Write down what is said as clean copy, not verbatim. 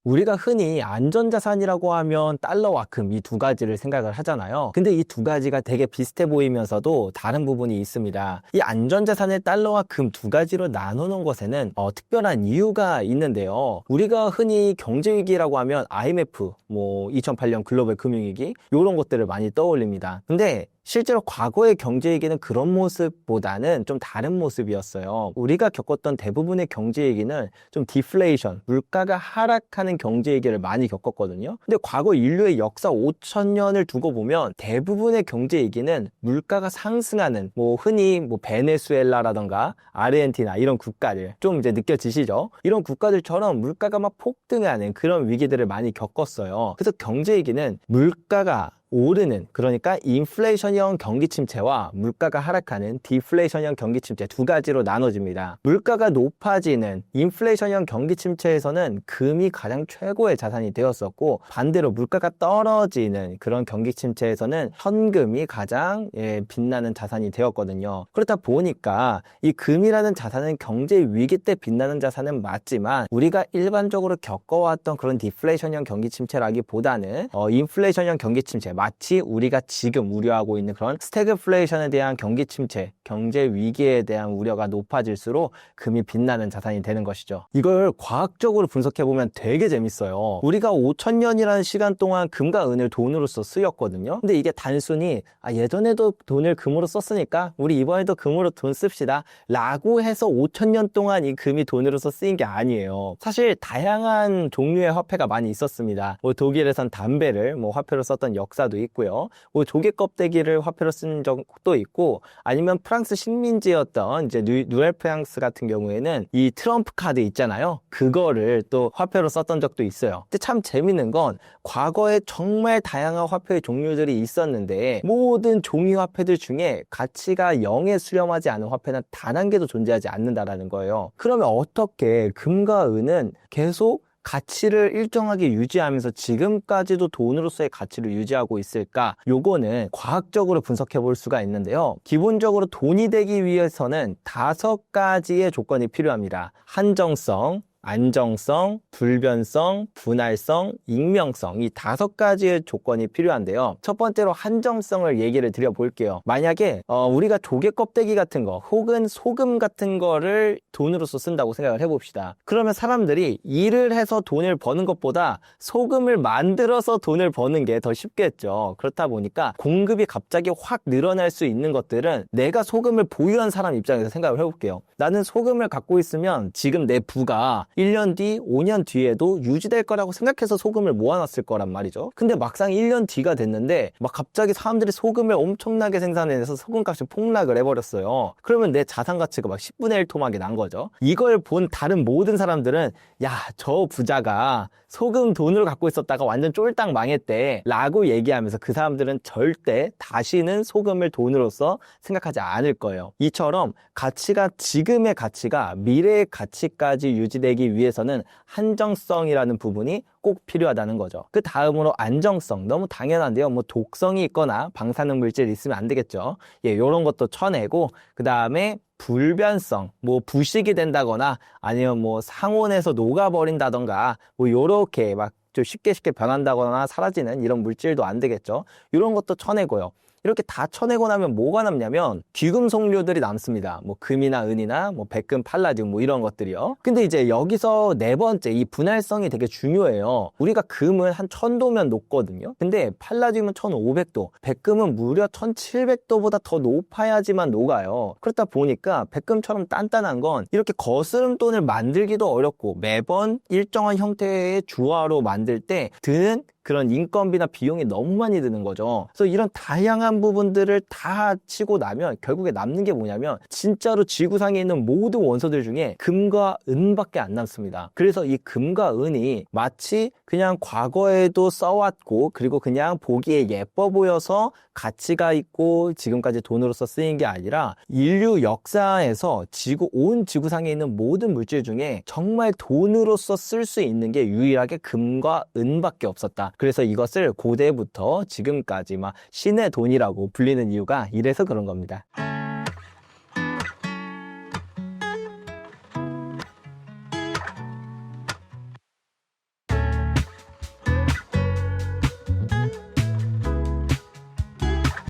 우리가 흔히 안전자산이라고 하면 달러와 금 이 두 가지를 생각을 하잖아요. 근데 이 두 가지가 되게 비슷해 보이면서도 다른 부분이 있습니다. 이 안전자산의 달러와 금 두 가지로 나누는 것에는 특별한 이유가 있는데요. 우리가 흔히 경제위기라고 하면 IMF, 2008년 글로벌 금융위기 이런 것들을 많이 떠올립니다. 근데 실제로 과거의 경제위기는 그런 모습보다는 좀 다른 모습이었어요. 우리가 겪었던 대부분의 경제위기는 좀 디플레이션, 물가가 하락하는 경제위기를 많이 겪었거든요. 근데 과거 인류의 역사 5,000년을 두고 보면 대부분의 경제위기는 물가가 상승하는, 흔히 베네수엘라라던가 아르헨티나 이런 국가들, 좀 이제 느껴지시죠? 이런 국가들처럼 물가가 막 폭등하는 그런 위기들을 많이 겪었어요. 그래서 경제위기는 물가가 오르는, 그러니까 인플레이션형 경기 침체와 물가가 하락하는 디플레이션형 경기 침체 두 가지로 나눠집니다. 물가가 높아지는 인플레이션형 경기 침체에서는 금이 가장 최고의 자산이 되었었고, 반대로 물가가 떨어지는 그런 경기 침체에서는 현금이 가장 빛나는 자산이 되었거든요. 그렇다 보니까 이 금이라는 자산은 경제 위기 때 빛나는 자산은 맞지만, 우리가 일반적으로 겪어왔던 그런 디플레이션형 경기 침체라기보다는 인플레이션형 경기 침체, 마치 우리가 지금 우려하고 있는 그런 스태그플레이션에 대한 경기 침체, 경제 위기에 대한 우려가 높아질수록 금이 빛나는 자산이 되는 것이죠. 이걸 과학적으로 분석해보면 되게 재밌어요. 우리가 5,000년이라는 시간 동안 금과 은을 돈으로서 쓰였거든요. 근데 이게 단순히 예전에도 돈을 금으로 썼으니까 우리 이번에도 금으로 돈 씁시다 라고 해서 5,000년 동안 이 금이 돈으로서 쓰인 게 아니에요. 사실 다양한 종류의 화폐가 많이 있었습니다. 독일에선 담배를 화폐로 썼던 역사도 있고요. 조개 껍데기를 화폐로 쓴 적도 있고, 아니면 프랑스 식민지였던 이제 누엘 프랑스 같은 경우에는 이 트럼프 카드 있잖아요. 그거를 또 화폐로 썼던 적도 있어요. 근데 참 재밌는 건 과거에 정말 다양한 화폐의 종류들이 있었는데 모든 종이 화폐들 중에 가치가 0에 수렴하지 않은 화폐는 단 한 개도 존재하지 않는다라는 거예요. 그러면 어떻게 금과 은은 계속 가치를 일정하게 유지하면서 지금까지도 돈으로서의 가치를 유지하고 있을까? 요거는 과학적으로 분석해 볼 수가 있는데요. 기본적으로 돈이 되기 위해서는 5가지의 조건이 필요합니다. 한정성, 안정성, 불변성, 분할성, 익명성, 이 5가지의 조건이 필요한데요. 첫 번째로 한정성을 얘기를 드려볼게요. 만약에 우리가 조개 껍데기 같은 거 혹은 소금 같은 거를 돈으로서 쓴다고 생각을 해봅시다. 그러면 사람들이 일을 해서 돈을 버는 것보다 소금을 만들어서 돈을 버는 게 더 쉽겠죠. 그렇다 보니까 공급이 갑자기 확 늘어날 수 있는 것들은 내가 소금을 보유한 사람 입장에서 생각을 해볼게요. 나는 소금을 갖고 있으면 지금 내 부가 1년 뒤, 5년 뒤에도 유지될 거라고 생각해서 소금을 모아놨을 거란 말이죠. 근데 막상 1년 뒤가 됐는데 막 갑자기 사람들이 소금을 엄청나게 생산해서 소금값이 폭락을 해버렸어요. 그러면 내 자산 가치가 막 10분의 1 토막이 난 거죠. 이걸 본 다른 모든 사람들은 야, 저 부자가 소금 돈으로 갖고 있었다가 완전 쫄딱 망했대 라고 얘기하면서 그 사람들은 절대 다시는 소금을 돈으로서 생각하지 않을 거예요. 이처럼 지금의 가치가 미래의 가치까지 유지되기 위해서는 한정성이라는 부분이 꼭 필요하다는 거죠. 그 다음으로 안정성, 너무 당연한데요. 독성이 있거나 방사능 물질이 있으면 안 되겠죠. 요런 것도 쳐내고, 그 다음에 불변성, 부식이 된다거나 아니면 상온에서 녹아버린다던가 요렇게 막 좀 쉽게 변한다거나 사라지는 이런 물질도 안 되겠죠. 이런 것도 쳐내고요. 이렇게 다 쳐내고 나면 뭐가 남냐면 귀금속류들이 남습니다. 금이나 은이나 백금, 팔라디움 이런 것들이요. 근데 이제 여기서 네 번째 이 분할성이 되게 중요해요. 우리가 금은 한 1000도면 녹거든요. 근데 팔라디움은 1500도, 백금은 무려 1700도보다 더 높아야지만 녹아요. 그렇다 보니까 백금처럼 단단한 건 이렇게 거스름돈을 만들기도 어렵고 매번 일정한 형태의 주화로 만들 때 드는 그런 인건비나 비용이 너무 많이 드는 거죠. 그래서 이런 다양한 부분들을 다 치고 나면 결국에 남는 게 뭐냐면 진짜로 지구상에 있는 모든 원소들 중에 금과 은밖에 안 남습니다. 그래서 이 금과 은이 마치 그냥 과거에도 써왔고 그리고 그냥 보기에 예뻐 보여서 가치가 있고 지금까지 돈으로서 쓰인 게 아니라 인류 역사에서 온 지구상에 있는 모든 물질 중에 정말 돈으로서 쓸 수 있는 게 유일하게 금과 은밖에 없었다. 그래서 이것을 고대부터 지금까지 막 신의 돈이라고 불리는 이유가 이래서 그런 겁니다.